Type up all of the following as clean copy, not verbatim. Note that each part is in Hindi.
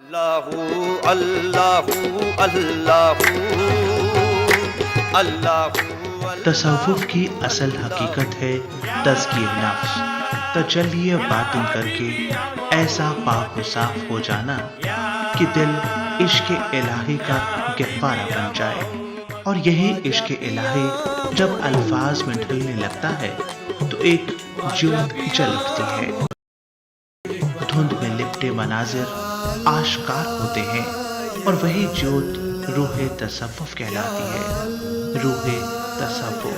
अल्लाहू अल्लाहू अल्लाहू अल्लाहू। तसव्वुफ की असल हकीकत है तज़किये नफ्स, तजल्ली बातिन करके ऐसा पाक व साफ हो जाना कि दिल इश्क़ इलाही का गहवारा बन जाए। और यही इश्क़ इलाही जब अल्फाज में ढलने लगता है तो एक ज्योत जल उठती है। धुंध में लिपटे मनाजिर आश्कार होते हैं और वही ज्योत रूह तसव्वुफ कहलाती है। रूह तसव्वुफ।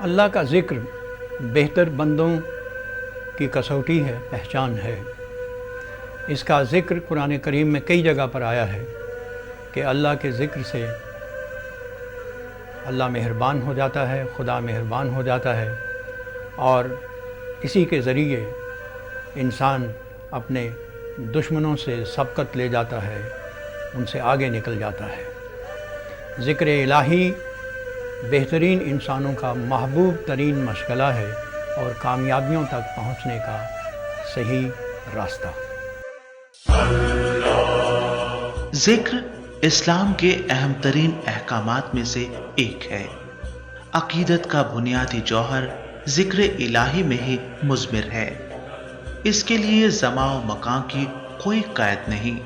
अल्लाह का ज़िक्र बेहतर बंदों की कसौटी है, पहचान है। इसका ज़िक्र कुरान करीम में कई जगह पर आया है कि अल्लाह के ज़िक्र से अल्लाह मेहरबान हो जाता है, खुदा मेहरबान हो जाता है और इसी के ज़रिए इंसान अपने दुश्मनों से सबकत ले जाता है, उनसे आगे निकल जाता है। ज़िक्र इलाही बेहतरीन इंसानों का महबूब तरीन मशगला है और कामयाबियों तक पहुँचने का सही रास्ता। ज़िक्र इस्लाम के अहम तरीन अहकामात में से एक है। अकीदत का बुनियादी जौहर ज़िक्र इलाही में ही मुज़मिर है। इसके लिए ज़मा व मकान की कोई क़ैद नहीं।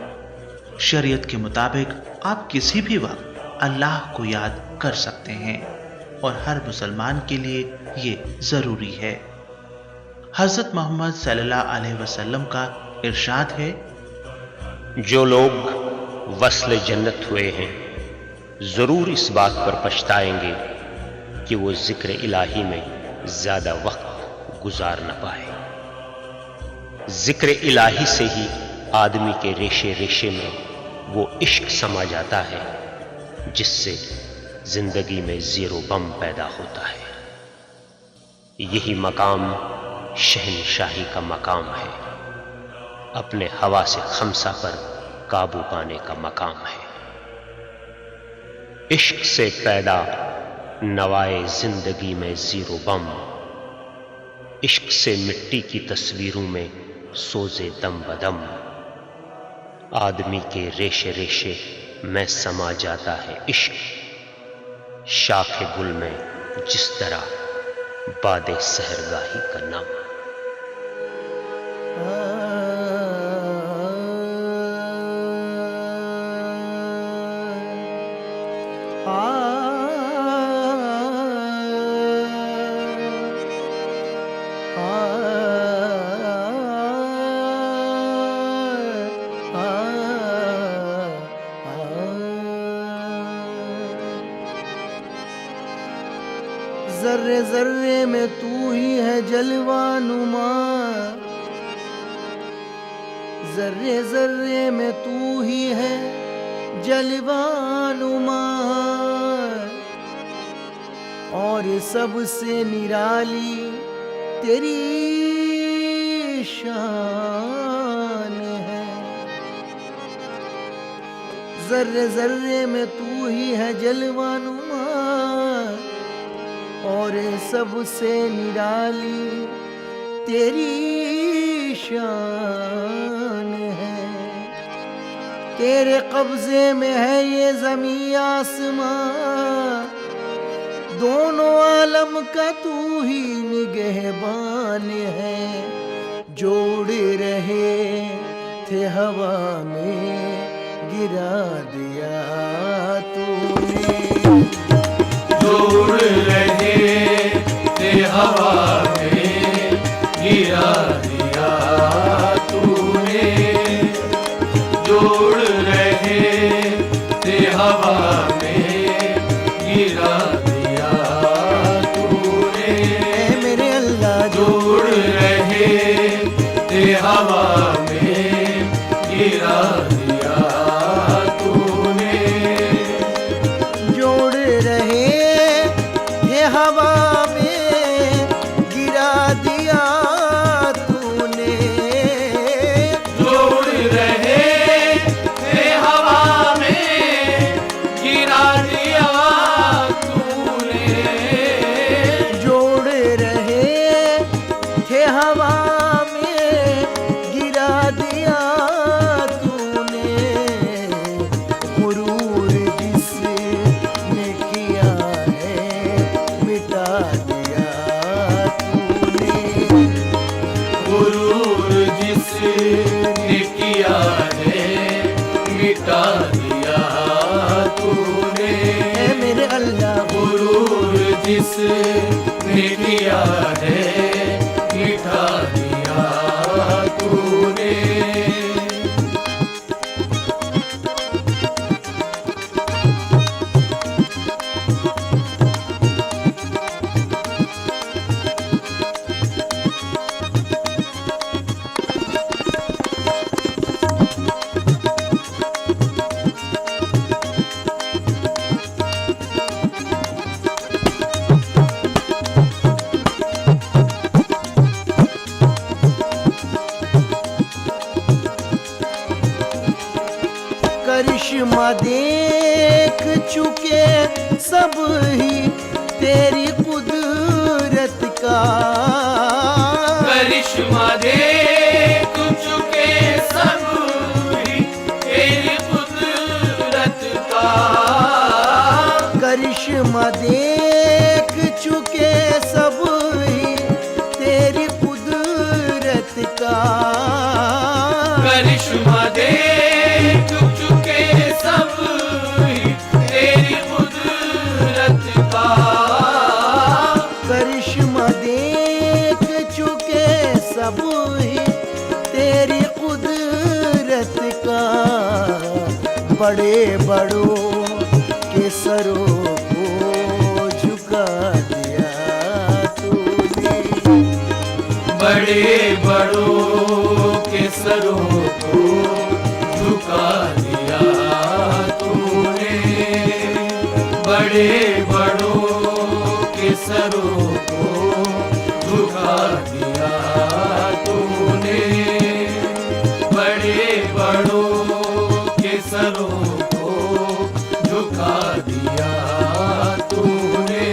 शरीयत के मुताबिक आप किसी भी वक्त अल्लाह को याद कर सकते हैं और हर मुसलमान के लिए ये ज़रूरी है। हज़रत मोहम्मद सल्लल्लाहु अलैहि वसल्लम का इरशाद है, जो लोग वस्ल जन्नत हुए हैं ज़रूर इस बात पर पछताएंगे कि वो ज़िक्र इलाही में ज़्यादा वक्त गुजार न पाए। ज़िक्र इलाही से ही आदमी के रेशे रेशे में वो इश्क समा जाता है जिससे जिंदगी में ज़ीरो बम पैदा होता है। यही मकाम शहनशाही का मकाम है, अपने हवा से खमसा पर काबू पाने का मकाम है। इश्क से पैदा नवाए जिंदगी में ज़ीरो बम, इश्क से मिट्टी की तस्वीरों में सोजे दम बदम। आदमी के रेशे रेशे में समा जाता है इश्क, शाखे गुल में जिस तरह बादे सहरगाही का नम। ज़र्रे ज़र्रे में तू ही है जलवानुमा, ज़र्रे ज़र्रे में तू ही है जलवानुमा। और सबसे निराली तेरी शान है। ज़र्रे ज़र्रे में तू ही है जलवानुमा और सबसे निराली तेरी शान है। तेरे कब्जे में है ये ज़मीं आसमां, दोनों आलम का तू ही निगहबान है। जोड़े रहे थे हवा में गिरा दिया तूने, जोड़ रहे थे हवा में गिरा दिया तूने, जोड़ रहे थे हवा में गिरा दिया तूने। मेरे अल्लाह जोड़ रहे थे हवा में गिरा दिया तूने, जोड़ रहे ये हवा में गिरा दिया तूने। जोड़ रहे थे हवा में किसने किया है मीठा दिया तूने। करिश्मा देख चुके सब ही तेरी कुदरत का। करिश्मा देख चुके सब ही तेरी कुदरत का। करिश्मा देख चुके सब ही तेरी कुदरत का। करिश्मा देख चुके सब ही तेरी कुदरत का। करिश्मा देख चुके सब ही तेरी कुदरत का। बड़े बड़ों के सरों को झुका दिया तूने। बड़े बड़ों के सरों को झुका दिया तूने। बड़े बड़ों के सरों को झुका दिया तूने। बड़े बड़ों के सरों को झुका दिया तूने।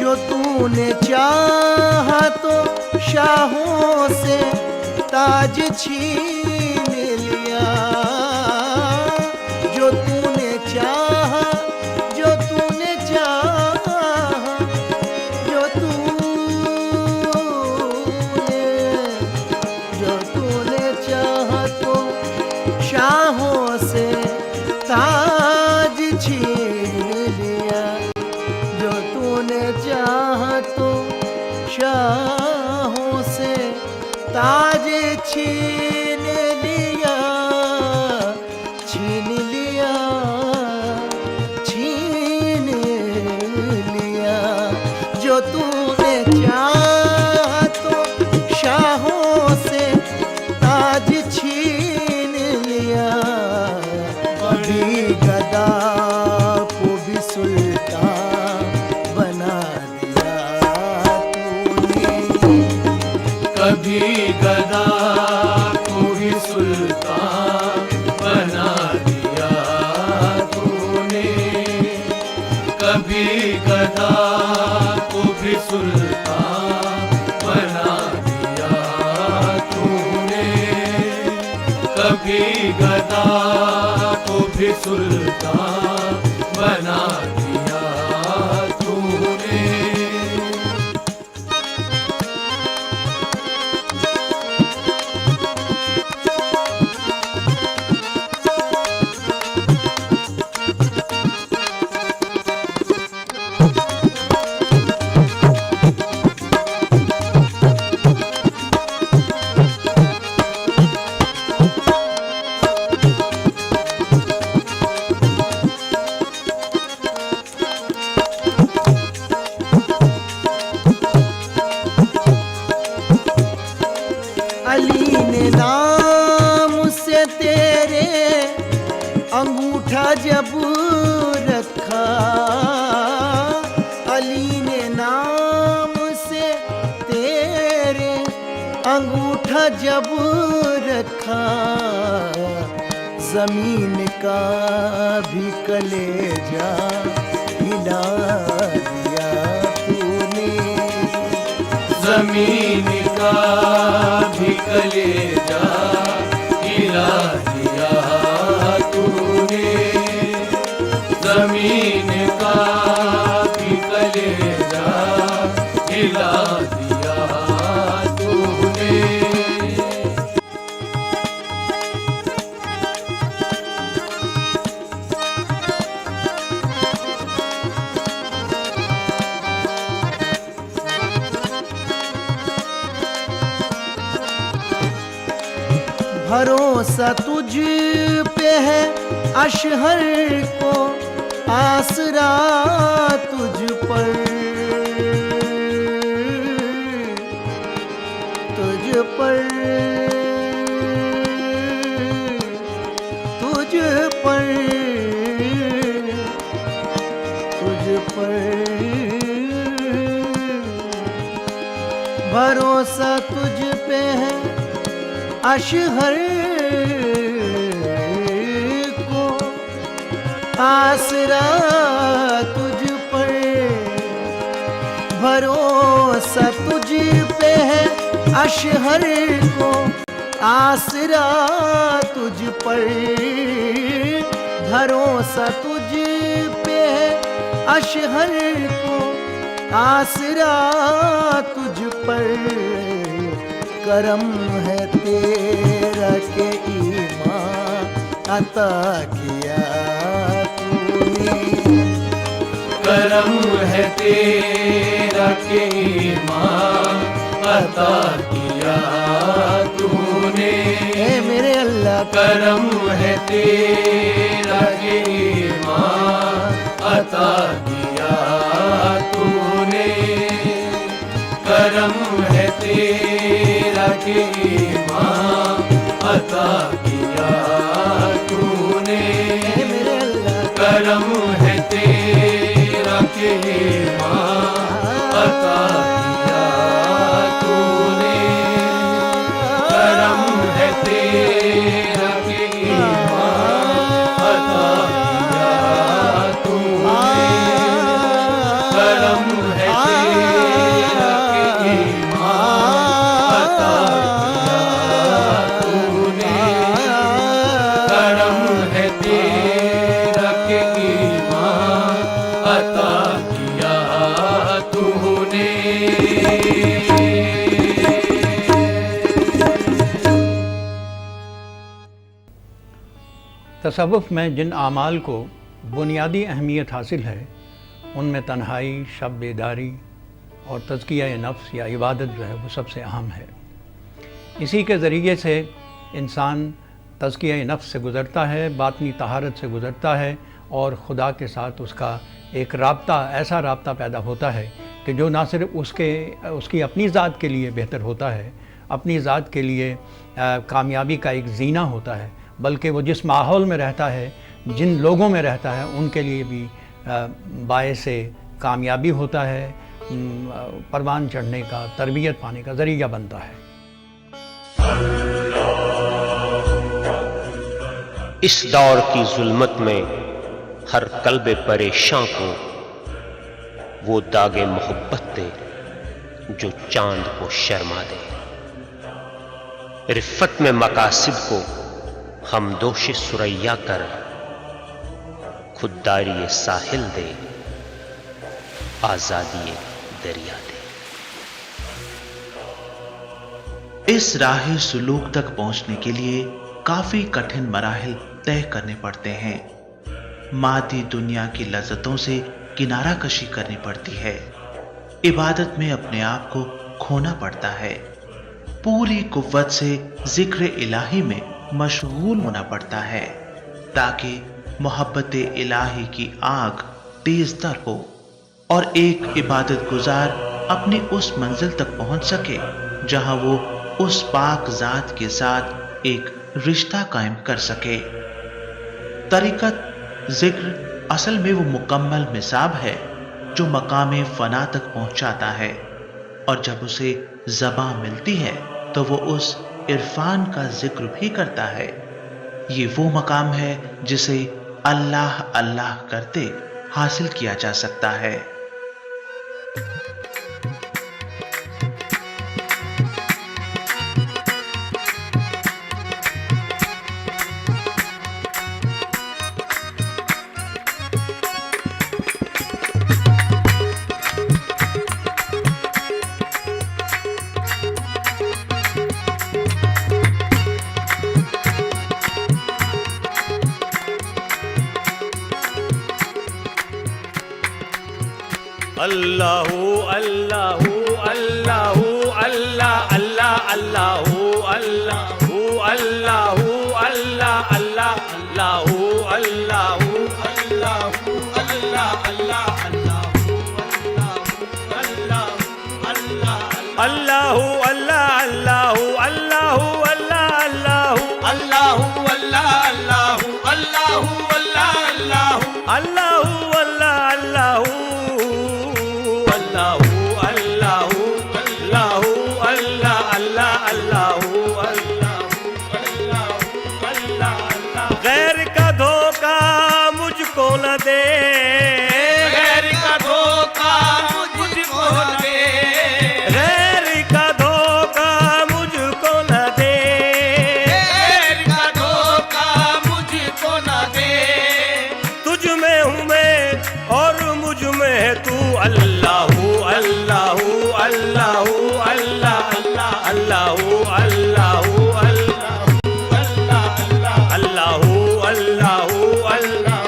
जो तूने चाहा तो शाहों से ताज छीन लिया। जो तूने चाहा, जो तूने चाहा, जो तूने चाहा तो शाहों से ताज छीन लिया। जो तूने चाहा तो शाहों से ताज छीन लिया। छीन लिया, छीन लिया। जो तूने चाहा तो शाहों से ताज छीन लिया। बड़ी गदा को भी सुल्तान बना दिया तूने। कभी गदा को भी सुल्तान बना दिया तूने। कभी गदा को भी सुल्तान बना दिया तूने। कभी गदा को भी सुल्तान बना दिया तूने। अली ने नाम से तेरे अंगूठा जब रखा। अली ने नाम से तेरे अंगूठा जब रखा। जमीन का भी कलेजा हिला दिया तूने। जमीन का भी कलेजा हिला दिया भरोसा तुझ पे है अशहर को, आसरा तुझ पर, तुझ पर, तुझ पर, तुझ पर भरोसा तुझ पे है अशहर को, आसरा तुझ पर, भरोसा तुझ पे है अशहर को, आसरा तुझ पर, भरोसा तुझ पे है अशहर को, आसरा तुझ पर। करम है तेरा के ईमान अता किया तूने, करम है तेरा के ईमान अता किया तूने, ए मेरे अल्लाह करम है तेरा के ईमान अता किया तूने, करम है तेरा के ईमान अता किया तूने, ए मेरे अल्लाह करम है तेरा के ईमान अता किया तूने, करम है तेरा के ईमान अता किया तूने, करम है तेरा के ईमान अता किया तूने, करम है तेरा के ईमान अता किया तूने। तसव्वुफ़ में जिन आमाल को बुनियादी अहमियत हासिल है, उनमें तन्हाई, शब बेदारी और तज़किया नफ्स या इबादत जो है वो सबसे अहम है। इसी के ज़रिए से इंसान तज़किया नफ्स से गुज़रता है, बातनी तहारत से गुज़रता है और ख़ुदा के साथ उसका एक राब्ता, ऐसा राब्ता पैदा होता है कि जो ना सिर्फ उसकी अपनी ज़ात के लिए बेहतर होता है, अपनी ज़ात के लिए कामयाबी का एक ज़ीना होता है, बल्कि वो जिस माहौल में रहता है, जिन लोगों में रहता है, उनके लिए भी बायस कामयाबी होता है, परवान चढ़ने का, तरबियत पाने का ज़रिया बनता है। इस दौर की जुल्मत में हर कल्बे परेशान को वो दागे मोहब्बत दे जो चांद को शर्मा दे, रिफ़त में मकासिद को हम दोष सुरैया कर, खुददारी साहिल दे, आजादी दरिया दे। इस राह सुलूक तक पहुंचने के लिए काफी कठिन मराहिल तय करने पड़ते हैं। मादी दुनिया की लज्जतों से किनारा कशी करनी पड़ती है, इबादत में अपने आप को खोना पड़ता है, पूरी कुव्वत से जिक्र इलाही में मशगूल होना पड़ता है ताकि मोहब्बत इलाही की आग तेज तर हो और एक इबादत गुजार अपनी उस मंजिल तक पहुंच सके जहां वो उस पाक जात के साथ एक रिश्ता कायम कर सके। तरीकत जिक्र असल में वो मुकम्मल मिसाब है जो मकाम फना तक पहुंचाता है, और जब उसे ज़बां मिलती है तो वो उस इरफान का जिक्र भी करता है। ये वो मकाम है जिसे अल्लाह अल्लाह करते हासिल किया जा सकता है। अल्लाहु अल्लाहु अल्लाहु अल्लाह अल्लाह अल्लाहु अल्लाहु अल्लाह अल्लाहु अल्लाह अल्लाहु अल्लाहु अल्लाह अल्लाहु अल्लाहु अल्लाहु अल्लाहु अल्लाहु अल्लाह अल्लाहु अल्लाहु अल्लाहु अल्लाहु अल्लाह अल्लाह अल्लाहु अल्लाह गैर का धोखा मुझको न दे गैर का धोखा मुझको न दे गैर का धोखा मुझको न दे गैर का धोखा मुझको न दे तुझ में हूँ मैं और मुझ में है तू अल्लाहु अल्लाहु अल्लाहु अल्लाह अल्लाहु अल्लाहु अल्लाहु अल्लाहु अल्लाह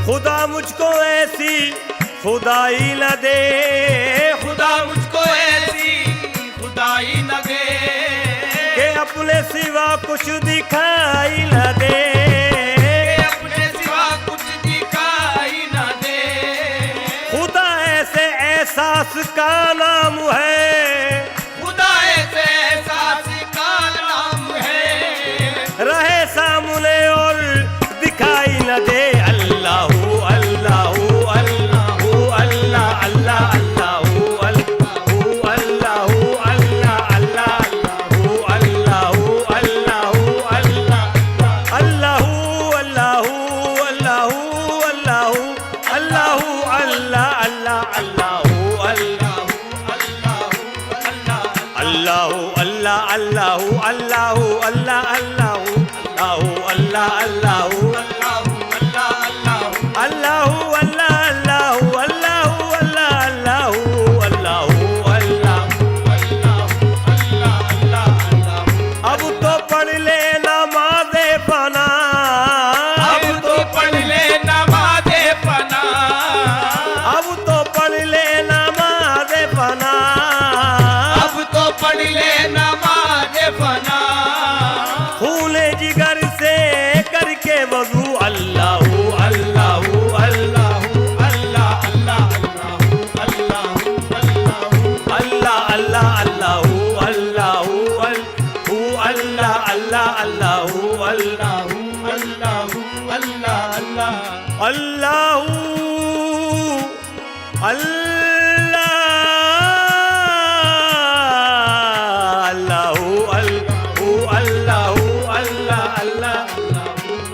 खुदा मुझको ऐसी खुदाई न दे खुदा मुझको ऐसी खुदाई न दे कि अपने सिवा कुछ दिखाई न दे अपने सिवा कुछ दिखाई न दे खुदा ऐसे एहसास का नाम है खुदा ऐसे एहसास का नाम है रहे सामने और दिखाई न दे अल्लाहु अल्लाहु अल्लाहु अल्लाह अल्लाह अल्लाहु अल्लाहु अल्लाहु अल्लाह अल्लाहु अल्लाहु अल्लाहु अल्लाह अल्लाहु अल्लाहु अल्लाहु अल्लाहु अल्लाहु अल्लाह अल्लाह अल्लाहु अल्लाहु अल्लाह अल्लाहु अल्लाहु अल्लाह अल्लाहु अल्लाह अल्लाहु अल्लाहु अल्लाह अल्लाहु अल्लाहु अल्लाह अल्लाहु अल्लाह अब तो पढ़ ले नमाज़े पना अब तो पढ़ ले नमाज़े पना अब तो पढ़ ले नमाज़े पना अब तो पढ़ ले नमाज़े पना खूने जिगर से करके वज़ू अल्लाहु अल्लाहु अल्लाहु अल्लाह अल्लाह अल्लाह अल्लाह अल्लाहु अल्लाहु अल्लाह अल्लाह अल्लाहु अल्लाहु अल्लाहु अल्लाह अल्लाह अल्लाहु अल्लाहु अल्लाह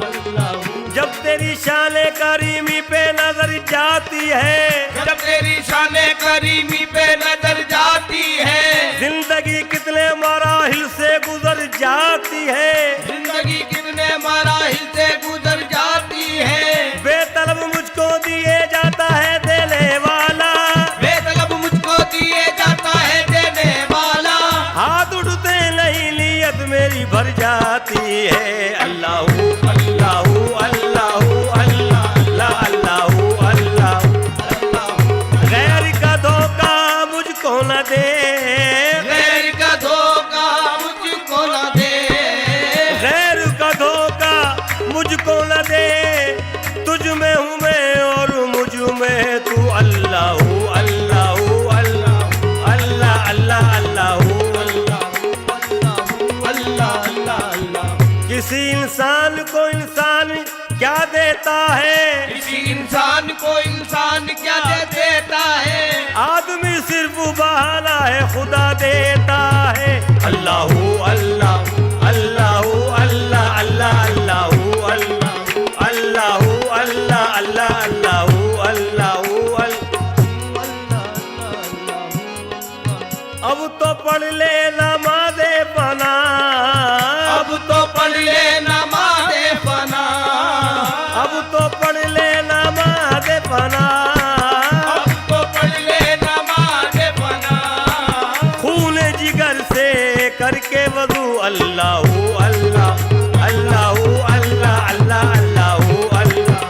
अल्लाह जब तेरी शान करीमी पे नजर जाती है जब तेरी शान करीमी पे नजर जाती है जिंदगी कितने मराहिल से गुजर जाती है जिंदगी कितने मराहिल से गुजर जाती है बेतलब मुझको दिए जाता है देने वाला बेतलब मुझको दिए जाता है देने वाला हाथ उठते नहीं नियत मेरी भर जाती है अल्लाहु अल्लाहु अल्लाहु अल्लाह अल्लाहु अल्लाह गैर का धोखा मुझको न दे गैर का धोखा मुझको न दे गैर का धोखा मुझको न दे तुझ में हूँ मैं और मुझ में तू अल्लाहु अल्लाहु अल्लाह अल्लाह अल्लाहु अल्लाह किसी इंसान को इंसान क्या देता है किसी इंसान को इंसान क्या देता है आदमी सिर्फ बहाना है खुदा देता है अल्लाहु अल्लाह अल्लाहु अल्लाह अल्लाह अल्लाहु अल्लाहु अल्लाह अल्लाह अल्लाहु अल्लाहु अब तो पढ़ ले नमाज़े पना अब तो पढ़ ले नमाज़े पना अब तो पढ़ ले नमाज़े पना अब तो पढ़ ले नमाज़े पना खून जिगर से करके वज़ू अल्लाहु अल्लाह अल्लाहु अल्लाह अल्लाह अल्लाहु अल्लाहु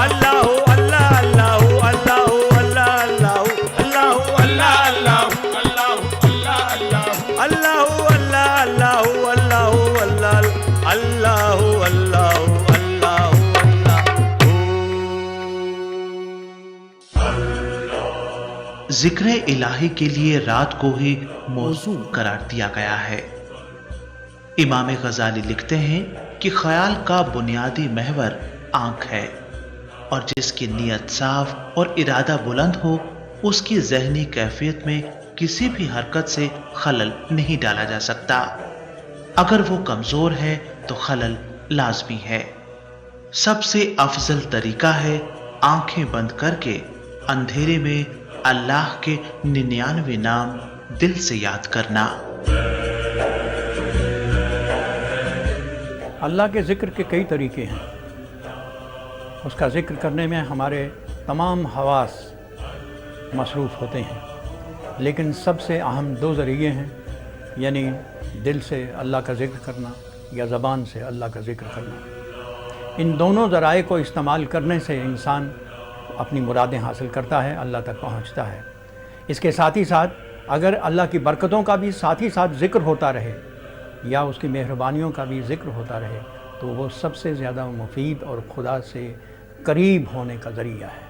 अल्लाह अल्लाहु अल्लाहु अल्लाह अल्लाहु अल्लाह अल्लाहु अल्लाह अल्लाहु अल्लाह अल्लाहु अल्लाह अल्लाहु जिक्र इलाही के लिए रात को ही मौजू करार दिया गया है। इमाम गजाली लिखते हैं कि ख्याल का बुनियादी महवर आंख है और जिसकी नीयत साफ और इरादा बुलंद हो उसकी जहनी कैफियत में किसी भी हरकत से खलल नहीं डाला जा सकता। अगर वो कमजोर है तो खलल लाजमी है। सबसे अफजल तरीका है आंखें बंद करके अंधेरे में अल्लाह के 99 नाम दिल से याद करना। अल्लाह के ज़िक्र के कई तरीके हैं। उसका ज़िक्र करने में हमारे तमाम हवास मसरूफ़ होते हैं, लेकिन सबसे अहम 2 ज़रिए हैं, यानी दिल से अल्लाह का ज़िक्र करना या ज़बान से अल्लाह का ज़िक्र करना। इन दोनों ज़राए को इस्तेमाल करने से इंसान अपनी मुरादें हासिल करता है, अल्लाह तक पहुँचता है। इसके साथ ही साथ अगर अल्लाह की बरकतों का भी साथ ही साथ ज़िक्र होता रहे या उसकी मेहरबानियों का भी ज़िक्र होता रहे तो वो सबसे ज़्यादा मुफीद और खुदा से करीब होने का ज़रिया है।